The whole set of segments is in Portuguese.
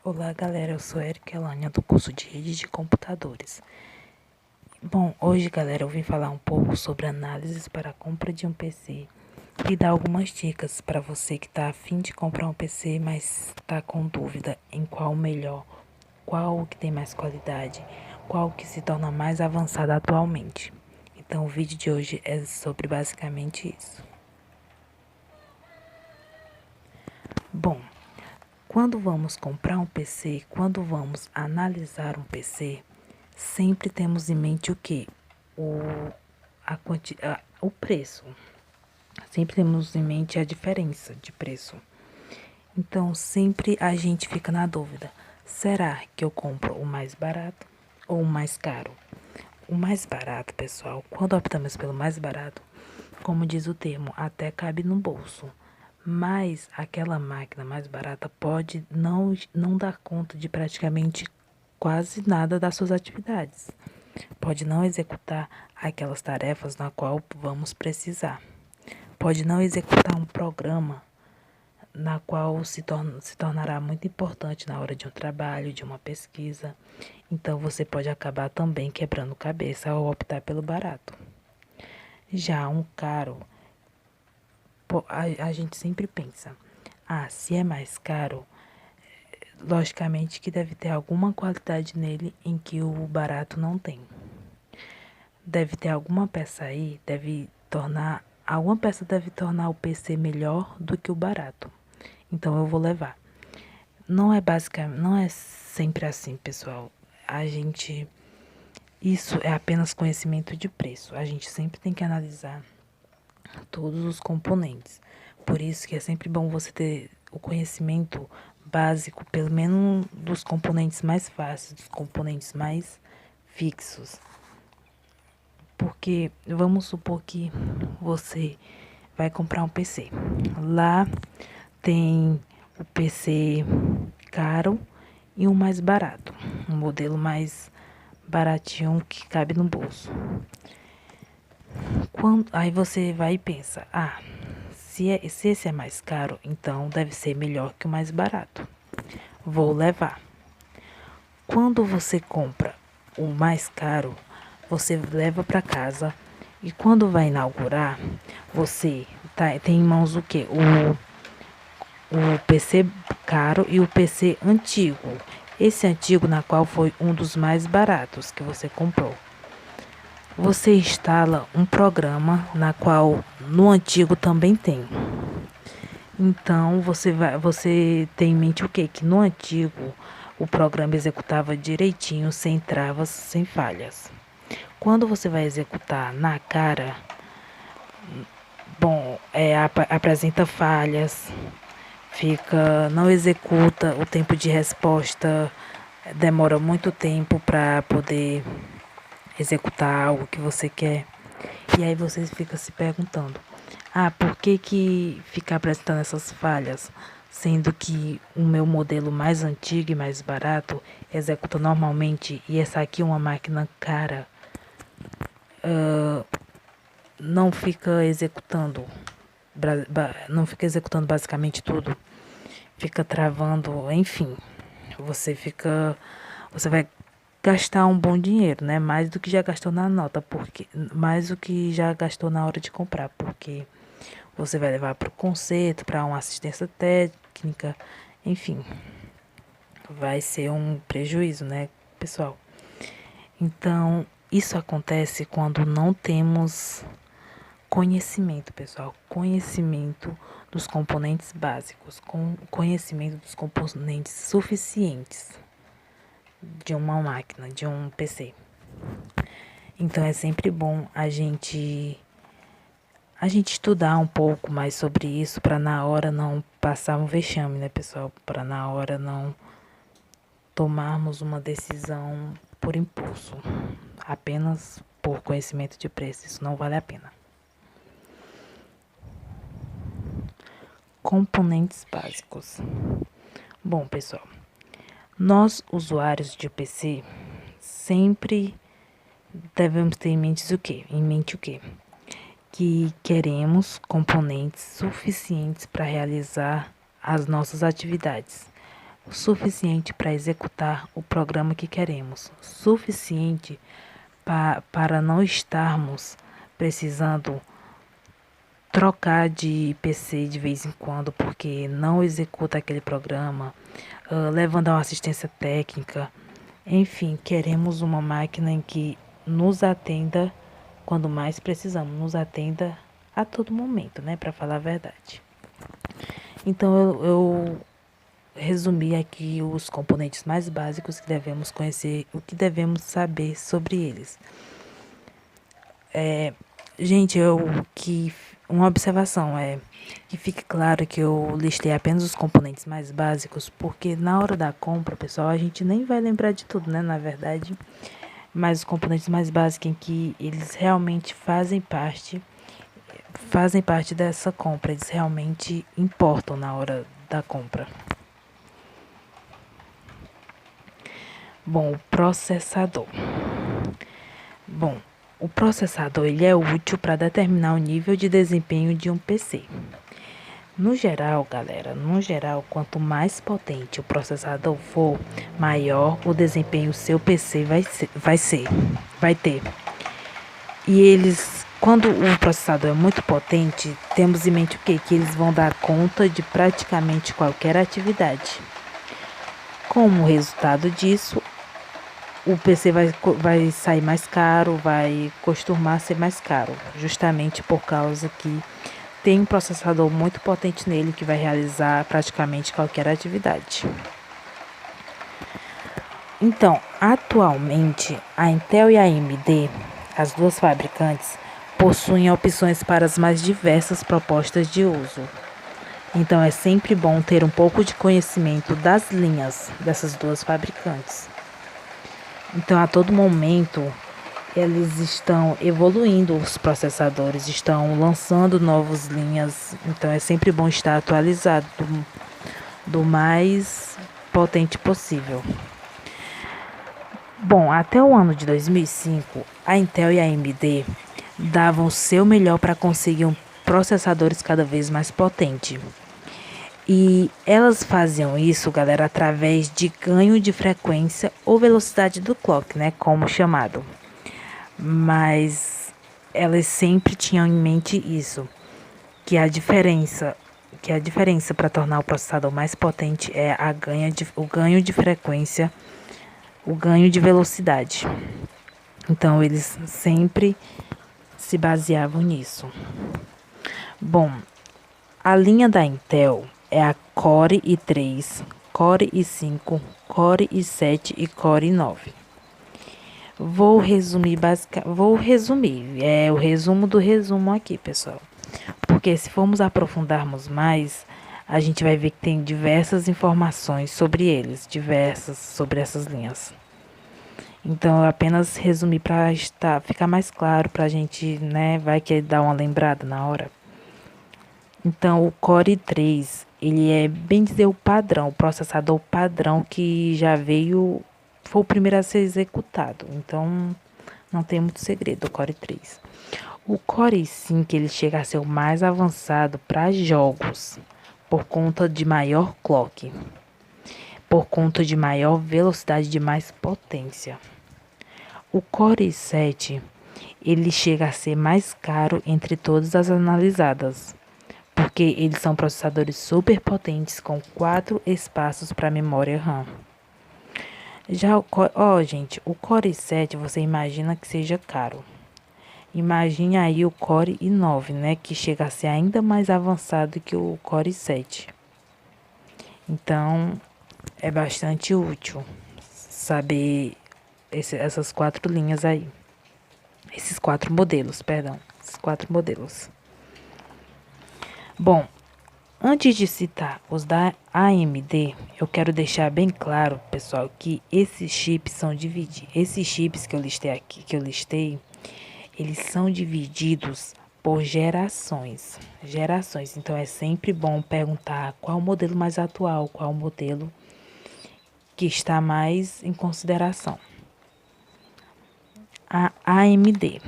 Olá galera, eu sou Erika Elânia do curso de Redes de Computadores. Bom, hoje galera eu vim falar um pouco sobre análises para a compra de um PC e dar algumas dicas para você que está a fim de comprar um PC, mas está com dúvida em qual melhor, qual que tem mais qualidade, qual que se torna mais avançado atualmente. Então o vídeo de hoje é sobre basicamente isso. Bom, quando vamos comprar um PC, quando vamos analisar um PC, sempre temos em mente o quê? O preço. Sempre temos em mente a diferença de preço. Então, sempre a gente fica na dúvida. Será que eu compro o mais barato ou o mais caro? O mais barato, pessoal, quando optamos pelo mais barato, como diz o termo, até cabe no bolso. Mas aquela máquina mais barata pode não dar conta de praticamente quase nada das suas atividades. Pode não executar aquelas tarefas na qual vamos precisar. Pode não executar um programa na qual se tornará muito importante na hora de um trabalho, de uma pesquisa. Então você pode acabar também quebrando cabeça ao optar pelo barato. Já um caro, a gente sempre pensa, se é mais caro, logicamente que deve ter alguma qualidade nele em que o barato não tem. Deve ter alguma peça aí, alguma peça deve tornar o PC melhor do que o barato. Então eu vou levar. Não é sempre assim, pessoal. Isso é apenas conhecimento de preço. A gente sempre tem que analisar todos os componentes. Por isso que é sempre bom você ter o conhecimento básico, pelo menos dos componentes mais fáceis, dos componentes mais fixos. Porque vamos supor que você vai comprar um PC. Lá tem o PC caro e um mais barato. Um modelo mais baratinho que cabe no bolso. Aí você vai e pensa, se esse é mais caro, então deve ser melhor que o mais barato. Vou levar. Quando você compra o mais caro, você leva para casa e quando vai inaugurar, você tem em mãos o quê? O PC caro e o PC antigo. Esse antigo na qual foi um dos mais baratos que você comprou. Você instala um programa na qual no antigo também tem. Então você tem em mente o quê? Que no antigo o programa executava direitinho, sem travas, sem falhas. Quando você vai executar na cara, apresenta falhas, não executa, o tempo de resposta demora muito tempo para poder executar algo que você quer. E aí você fica se perguntando, por que fica apresentando essas falhas? Sendo que o meu modelo mais antigo e mais barato executa normalmente e essa aqui é uma máquina cara, não fica executando basicamente tudo, fica travando, enfim, você vai gastar um bom dinheiro, né? Mais do que já gastou na nota, mais do que já gastou na hora de comprar, porque você vai levar para o conserto, para uma assistência técnica, enfim, vai ser um prejuízo, né, pessoal? Então, isso acontece quando não temos conhecimento, pessoal, conhecimento dos componentes básicos, conhecimento dos componentes suficientes de uma máquina, de um PC. Então é sempre bom a gente estudar um pouco mais sobre isso para na hora não passar um vexame, né, pessoal? Para na hora não tomarmos uma decisão por impulso, apenas por conhecimento de preço. Isso não vale a pena. Componentes básicos. Bom, pessoal, nós usuários de PC sempre devemos ter em mente o quê? Que queremos componentes suficientes para realizar as nossas atividades. suficiente para executar o programa que queremos, suficiente para não estarmos precisando trocar de PC de vez em quando porque não executa aquele programa, levando a uma assistência técnica. Enfim, queremos uma máquina em que nos atenda quando mais precisamos, nos atenda a todo momento, né, para falar a verdade. Então eu resumi aqui os componentes mais básicos que devemos conhecer, o que devemos saber sobre eles. Gente, uma observação é que fique claro que eu listei apenas os componentes mais básicos, porque na hora da compra, pessoal, a gente nem vai lembrar de tudo, né, na verdade, mas os componentes mais básicos em que eles realmente fazem parte dessa compra, eles realmente importam na hora da compra. Bom, o processador. Bom, o processador ele é útil para determinar o nível de desempenho de um PC. No geral, galera, quanto mais potente o processador for, maior o desempenho seu PC vai ter. E quando o processador é muito potente, temos em mente o quê? Que eles vão dar conta de praticamente qualquer atividade. Como resultado disso, o PC vai sair mais caro, vai costumar ser mais caro, justamente por causa que tem um processador muito potente nele que vai realizar praticamente qualquer atividade. Então, atualmente, a Intel e a AMD, as duas fabricantes, possuem opções para as mais diversas propostas de uso. Então, é sempre bom ter um pouco de conhecimento das linhas dessas duas fabricantes. Então, a todo momento, eles estão evoluindo os processadores, estão lançando novas linhas. Então, é sempre bom estar atualizado do mais potente possível. Bom, até o ano de 2005, a Intel e a AMD davam o seu melhor para conseguir processadores cada vez mais potentes. E elas faziam isso, galera, através de ganho de frequência ou velocidade do clock, né, como chamado. Mas elas sempre tinham em mente isso, que a diferença para tornar o processador mais potente é o ganho de frequência, o ganho de velocidade. Então eles sempre se baseavam nisso. Bom, a linha da Intel é a Core i3, Core i5, Core i7 e Core i9. Vou resumir, é o resumo do resumo aqui, pessoal. Porque se formos aprofundarmos mais, a gente vai ver que tem diversas informações sobre eles, sobre essas linhas. Então, eu apenas resumi para ficar mais claro para a gente, né, vai que dar uma lembrada na hora. Então, o Core i3, ele é, bem dizer, o padrão, o processador padrão que já foi o primeiro a ser executado. Então, não tem muito segredo o Core i3. O Core i5, ele chega a ser o mais avançado para jogos, por conta de maior clock, por conta de maior velocidade, de mais potência. O Core i7, ele chega a ser mais caro entre todas as analisadas, porque eles são processadores super potentes com 4 espaços para memória RAM. Já gente, o Core i7 você imagina que seja caro. Imagine aí o Core i9, né, que chega a ser ainda mais avançado que o Core i7. Então, é bastante útil saber essas 4 linhas aí. Esses 4 modelos, perdão. Esses 4 modelos. Bom, antes de citar os da AMD, eu quero deixar bem claro, pessoal, que esses chips são divididos. Esses chips que eu listei aqui, eles são divididos por gerações. Então é sempre bom perguntar qual o modelo mais atual, qual o modelo que está mais em consideração. A AMD.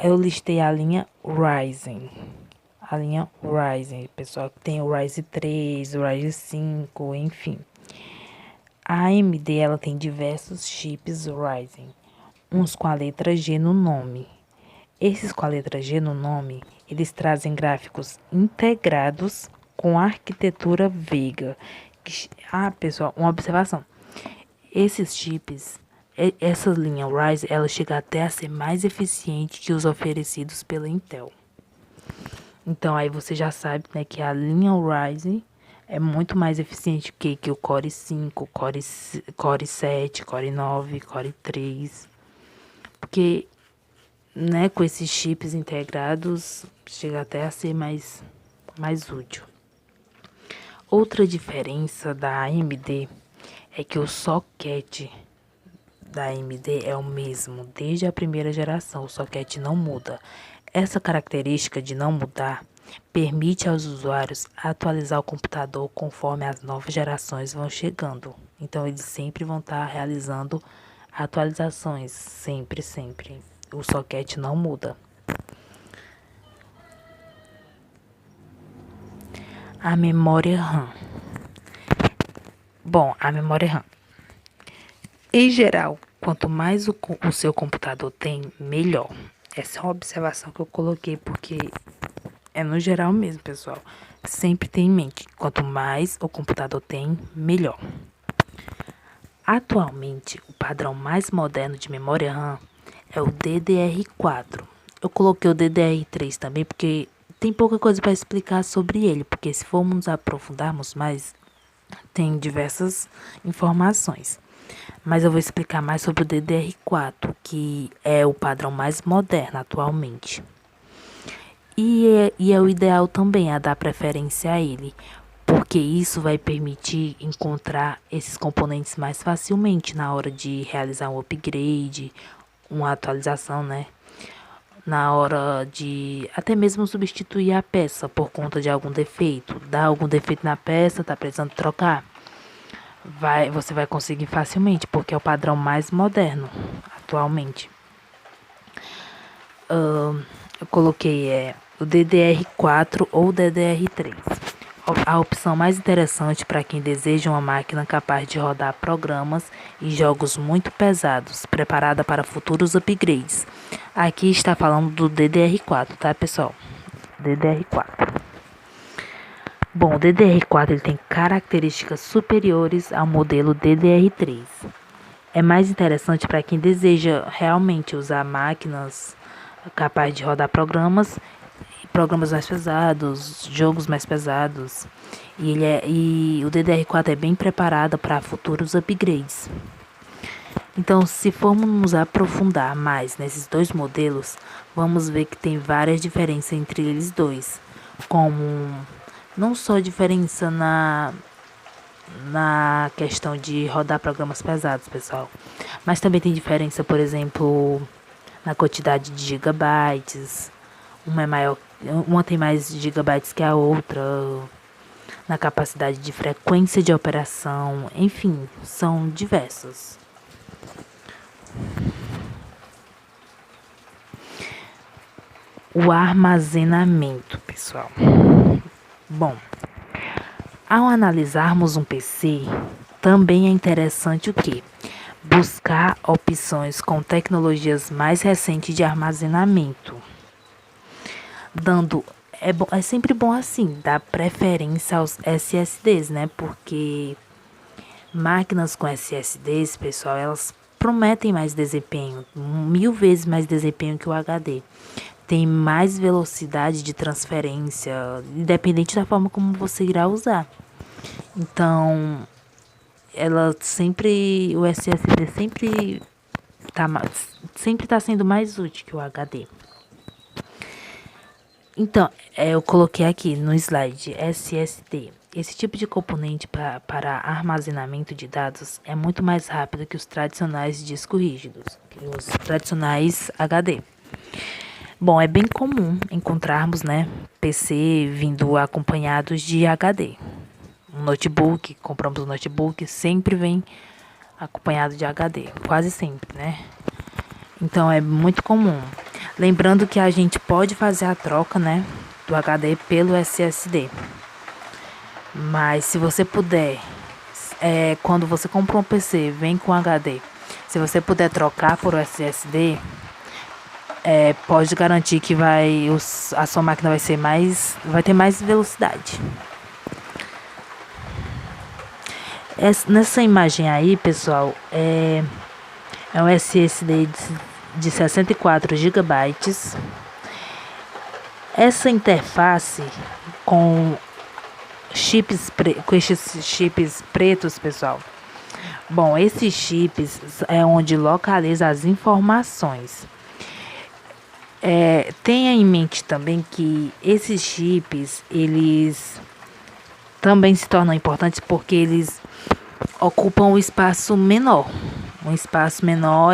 Eu listei a linha Ryzen. a linha Ryzen, pessoal. Tem o Ryzen 3, o Ryzen 5, enfim. A AMD, ela tem diversos chips Ryzen, uns com a letra G no nome. Esses com a letra G no nome, eles trazem gráficos integrados com a arquitetura Vega. Pessoal, uma observação. Esses chips, essa linha Ryzen, ela chega até a ser mais eficiente que os oferecidos pela Intel. Então aí você já sabe, né, que a linha Ryzen é muito mais eficiente que o Core 5, Core 7, Core 9, Core 3. Porque, né, com esses chips integrados, chega até a ser mais útil. Outra diferença da AMD é que o socket da AMD é o mesmo desde a primeira geração, o socket não muda. Essa característica de não mudar permite aos usuários atualizar o computador conforme as novas gerações vão chegando. Então eles sempre vão estar realizando atualizações, sempre. O socket não muda. A memória RAM. Bom, a memória RAM. Em geral, quanto mais o seu computador tem, melhor. Essa é uma observação que eu coloquei porque é no geral mesmo, pessoal. Sempre tenha em mente, quanto mais o computador tem, melhor. Atualmente, o padrão mais moderno de memória RAM é o DDR4. Eu coloquei o DDR3 também porque tem pouca coisa para explicar sobre ele, porque se formos aprofundarmos mais, tem diversas informações. Mas eu vou explicar mais sobre o DDR4, que é o padrão mais moderno atualmente. E é o ideal também a dar preferência a ele, porque isso vai permitir encontrar esses componentes mais facilmente na hora de realizar um upgrade, uma atualização, né? Na hora de até mesmo substituir a peça por conta de algum defeito. Dá algum defeito na peça, tá precisando trocar. Você vai conseguir facilmente, porque é o padrão mais moderno atualmente. Eu coloquei o DDR4 ou DDR3. A opção mais interessante para quem deseja uma máquina capaz de rodar programas e jogos muito pesados, preparada para futuros upgrades. Aqui está falando do DDR4, tá, pessoal? DDR4. Bom, o DDR4 ele tem características superiores ao modelo DDR3. É mais interessante para quem deseja realmente usar máquinas capazes de rodar programas mais pesados, jogos mais pesados. E o DDR4 é bem preparado para futuros upgrades. Então, se formos nos aprofundar mais nesses dois modelos, vamos ver que tem várias diferenças entre eles dois, como não só diferença na questão de rodar programas pesados, pessoal, mas também tem diferença, por exemplo, na quantidade de gigabytes. Uma tem mais gigabytes que a outra, na capacidade de frequência de operação, enfim, são diversas. O armazenamento, pessoal. Bom, ao analisarmos um PC, também é interessante o quê? Buscar opções com tecnologias mais recentes de armazenamento. É sempre bom assim, dar preferência aos SSDs, né? Porque máquinas com SSDs, pessoal, elas prometem mais desempenho, 1000 vezes mais desempenho que o HD. Tem mais velocidade de transferência, independente da forma como você irá usar. Então, o SSD sempre tá sendo mais útil que o HD. Então, eu coloquei aqui no slide SSD. Esse tipo de componente para armazenamento de dados é muito mais rápido que os tradicionais discos rígidos, que os tradicionais HD. Bom, é bem comum encontrarmos, né, PC vindo acompanhados de HD. Um notebook, compramos um notebook, sempre vem acompanhado de HD, quase sempre, né? Então é muito comum. Lembrando que a gente pode fazer a troca, né, do HD pelo SSD. Mas se você puder, quando você compra um PC, vem com HD. Se você puder trocar por SSD, pode garantir que a sua máquina vai ter mais velocidade. Nessa imagem aí, pessoal, é um SSD de 64 GB. Essa interface com esses chips pretos, pessoal. Bom, esses chips é onde localiza as informações. Tenha em mente também que esses chips, eles também se tornam importantes porque eles ocupam um espaço menor.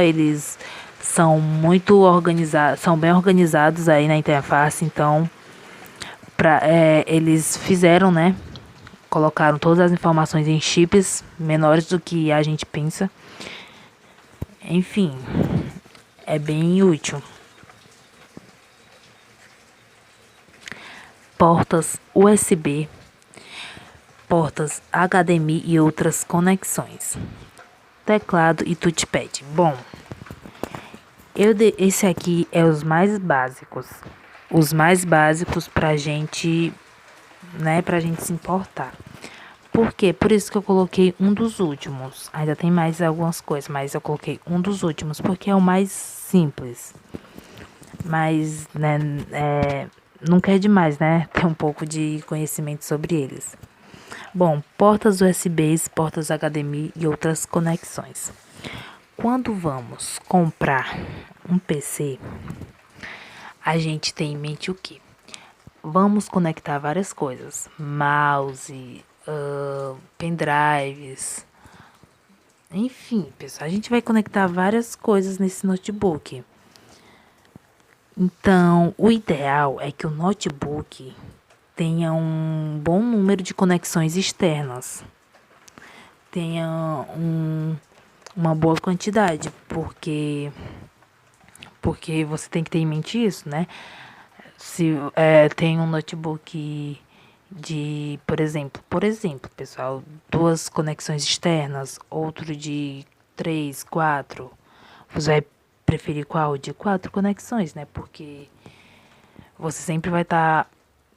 Eles são muito organizados, são bem organizados aí na interface, então eles fizeram, né? Colocaram todas as informações em chips menores do que a gente pensa. Enfim, é bem útil. Portas USB, portas HDMI e outras conexões. Teclado e touchpad. Bom, esse aqui é os mais básicos. Os mais básicos pra gente, né, pra gente se importar. Por quê? Por isso que eu coloquei um dos últimos. Ainda tem mais algumas coisas, mas eu coloquei um dos últimos porque é o mais simples. Mas, né, não quer demais, né? Ter um pouco de conhecimento sobre eles. Bom, portas USBs, portas HDMI e outras conexões. Quando vamos comprar um PC, a gente tem em mente o quê? Vamos conectar várias coisas. Mouse, pendrives. Enfim, pessoal, a gente vai conectar várias coisas nesse notebook. Então, o ideal é que o notebook tenha um bom número de conexões externas. Tenha uma boa quantidade, porque você tem que ter em mente isso, né? Se tem um notebook de, por exemplo, pessoal, 2 conexões externas, outro de 3, 4, você vai preferir qual? De 4 conexões, né? Porque você sempre vai estar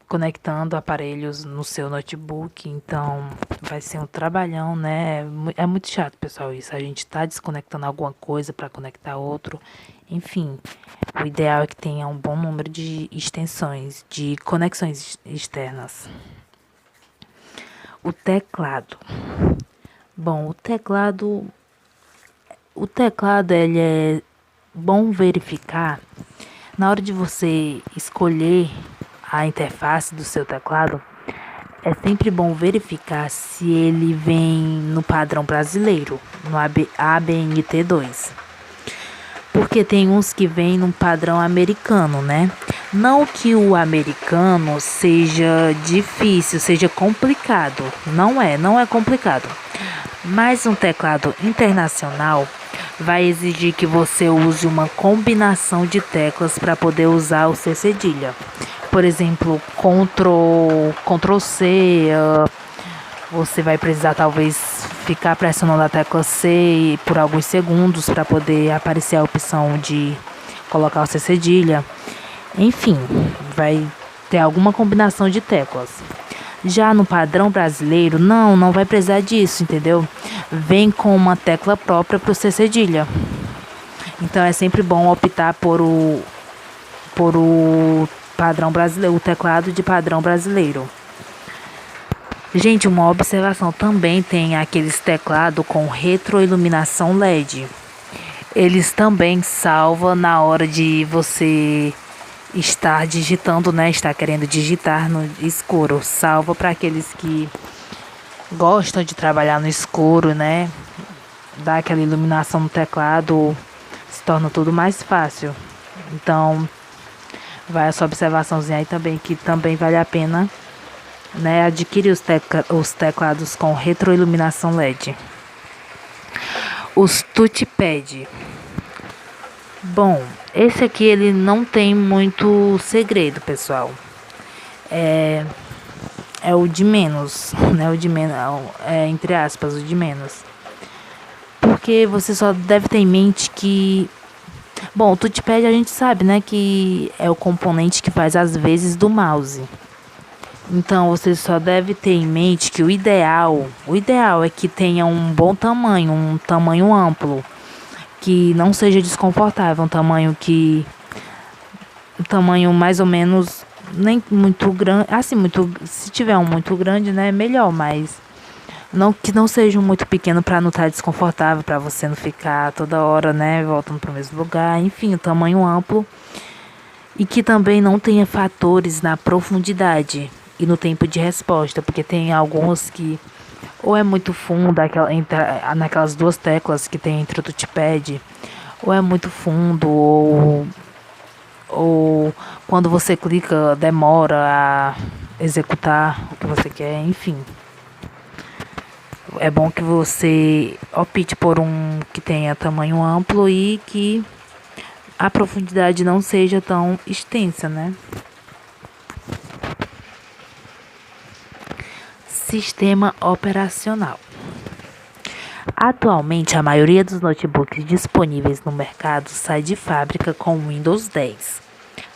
conectando aparelhos no seu notebook, então vai ser um trabalhão, né? É muito chato, pessoal, isso. A gente tá desconectando alguma coisa para conectar outro. Enfim, o ideal é que tenha um bom número de extensões, de conexões externas. O teclado. Bom, o teclado ele é bom verificar na hora de você escolher a interface do seu teclado. É sempre bom verificar se ele vem no padrão brasileiro, no ABNT2. Porque tem uns que vêm no padrão americano, né? Não que o americano seja difícil, seja complicado. Não é complicado. Mas um teclado internacional vai exigir que você use uma combinação de teclas para poder usar o C cedilha. Por exemplo, Ctrl C, você vai precisar talvez ficar pressionando a tecla C por alguns segundos para poder aparecer a opção de colocar o C cedilha. Enfim, vai ter alguma combinação de teclas. Já no padrão brasileiro, não vai precisar disso, entendeu? Vem com uma tecla própria para o C cedilha. Então é sempre bom optar por o padrão brasileiro, o teclado de padrão brasileiro. Gente, uma observação, também tem aqueles teclados com retroiluminação LED. Eles também salvam na hora de você estar digitando, né? Estar querendo digitar no escuro. Salva para aqueles que gostam de trabalhar no escuro, né? Dá aquela iluminação no teclado, se torna tudo mais fácil. Então, vai essa observaçãozinha aí também, que também vale a pena, né, adquirir os teclados com retroiluminação LED. Os touchpad. Bom, esse aqui ele não tem muito segredo, pessoal. é o de menos, né? O de menos, entre aspas, o de menos. Porque você só deve ter em mente que... Bom, o touchpad a gente sabe, né? Que é o componente que faz as vezes do mouse. Então, você só deve ter em mente que o ideal é que tenha um bom tamanho, um tamanho amplo, que não seja desconfortável, um tamanho mais ou menos, nem muito grande, assim, se tiver um muito grande, né, melhor, mas não que não seja um muito pequeno para não estar desconfortável, para você não ficar toda hora, né, voltando para o mesmo lugar, enfim, um tamanho amplo e que também não tenha fatores na profundidade e no tempo de resposta, porque tem alguns que ou é muito fundo, naquelas duas teclas que tem entre o touchpad, ou é muito fundo, ou quando você clica demora a executar o que você quer, enfim. É bom que você opte por um que tenha tamanho amplo e que a profundidade não seja tão extensa, né? Sistema operacional. Atualmente, a maioria dos notebooks disponíveis no mercado sai de fábrica com Windows 10.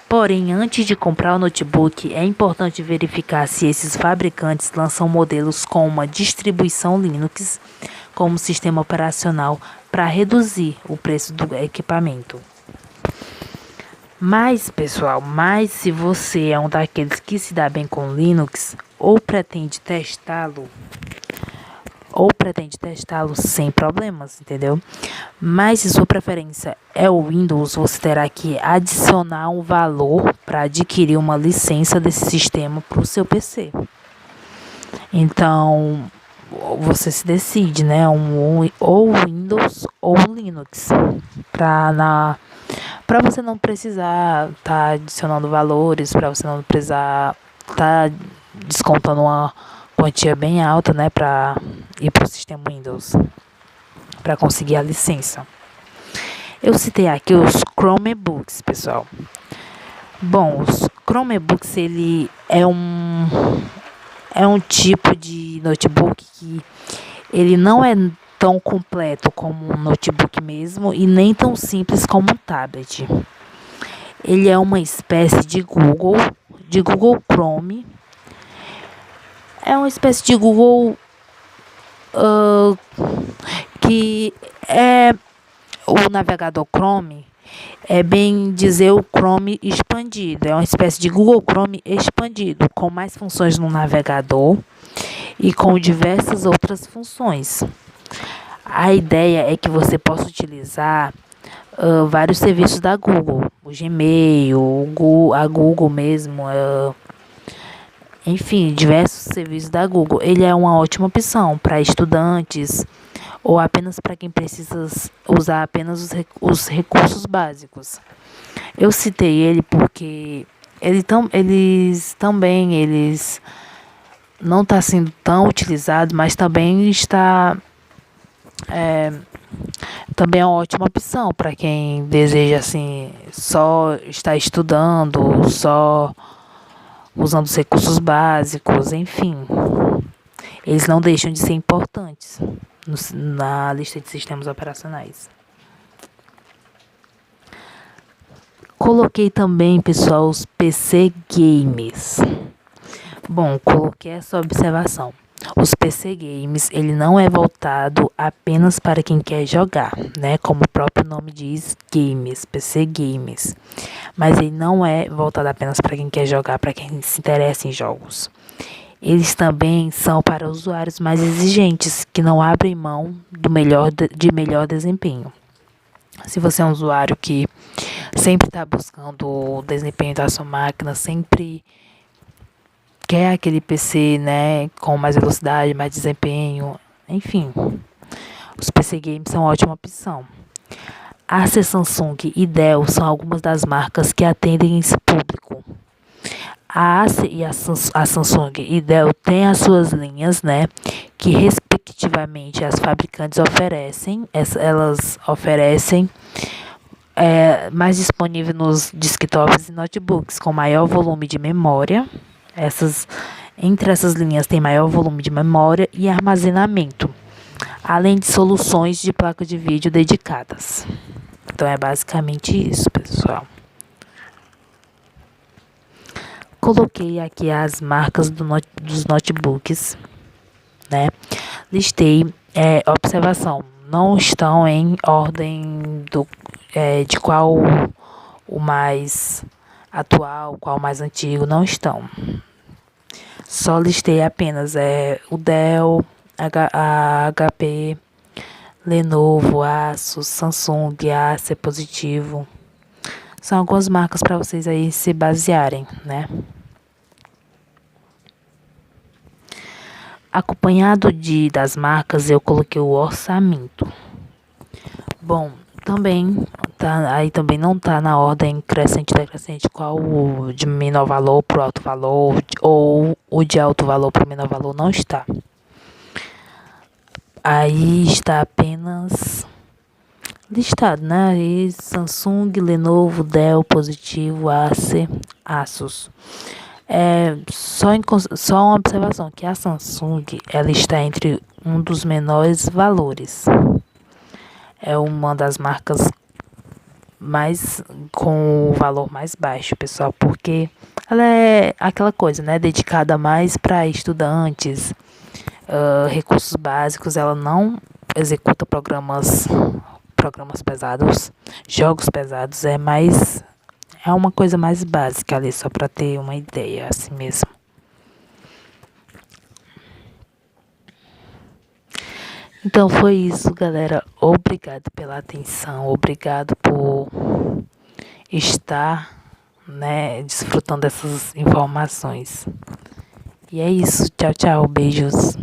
Porém, antes de comprar o notebook, é importante verificar se esses fabricantes lançam modelos com uma distribuição Linux como sistema operacional para reduzir o preço do equipamento. Mas, pessoal, se você é um daqueles que se dá bem com Linux ou pretende testá-lo sem problemas, entendeu? Mas se sua preferência é o Windows, você terá que adicionar um valor para adquirir uma licença desse sistema para o seu PC. Então, você se decide, né? Ou Windows ou Linux, para você não precisar estar adicionando valores, para você não precisar estar descontando uma quantia bem alta, né, para ir para o sistema Windows, para conseguir a licença. Eu citei aqui os Chromebooks, pessoal. Bom, os Chromebooks, ele é um tipo de notebook que ele não é tão completo como um notebook mesmo e nem tão simples como um tablet. Ele é uma espécie de Google Chrome. É uma espécie de Google que é o navegador Chrome, é bem dizer o Chrome expandido. É uma espécie de Google Chrome expandido, com mais funções no navegador e com diversas outras funções. A ideia é que você possa utilizar vários serviços da Google, o Gmail, a Google mesmo, enfim, diversos serviços da Google. Ele é uma ótima opção para estudantes ou apenas para quem precisa usar apenas os recursos básicos. Eu citei ele porque eles não está sendo tão utilizado, mas também também é uma ótima opção para quem deseja assim só estar estudando, só usando os recursos básicos, enfim. Eles não deixam de ser importantes na lista de sistemas operacionais. Coloquei também, pessoal, os PC Games. Bom, coloquei essa observação. Os PC Games, ele não é voltado apenas para quem quer jogar, né? Como o próprio nome diz, games, PC Games. Mas ele não é voltado apenas para quem quer jogar, para quem se interessa em jogos. Eles também são para usuários mais exigentes, que não abrem mão de melhor desempenho. Se você é um usuário que sempre está buscando o desempenho da sua máquina, sempre quer aquele PC, né, com mais velocidade, mais desempenho, enfim, os PC Games são uma ótima opção. A Samsung e Dell são algumas das marcas que atendem esse público. A Acer e a Samsung e Dell têm as suas linhas, né, que respectivamente as fabricantes oferecem, elas oferecem mais disponível nos desktops e notebooks com maior volume de memória, Entre essas linhas tem maior volume de memória e armazenamento, além de soluções de placa de vídeo dedicadas. Então é basicamente isso, pessoal. Coloquei aqui as marcas dos notebooks, né? Listei, observação, não estão em ordem de qual o mais atual, qual o mais antigo, não estão. Só listei apenas o Dell, a HP, Lenovo, Asus, Samsung, Acer, Positivo. São algumas marcas para vocês aí se basearem, né? Acompanhado das marcas, eu coloquei o orçamento. Bom, também também não tá na ordem crescente decrescente qual o de menor valor para o alto valor ou o de alto valor para o menor valor, não está. Aí está apenas listado, né? Aí Samsung, Lenovo, Dell, Positivo, Acer, Asus. Só uma observação, que a Samsung, ela está entre um dos menores valores. É uma das marcas com o valor mais baixo, pessoal, porque ela é aquela coisa, né, dedicada mais para estudantes, recursos básicos. Ela não executa programas pesados, jogos pesados, é uma coisa mais básica ali, só para ter uma ideia, assim mesmo. Então foi isso, galera. Obrigado pela atenção, obrigado por estar, né, desfrutando dessas informações. E é isso. Tchau, tchau. Beijos.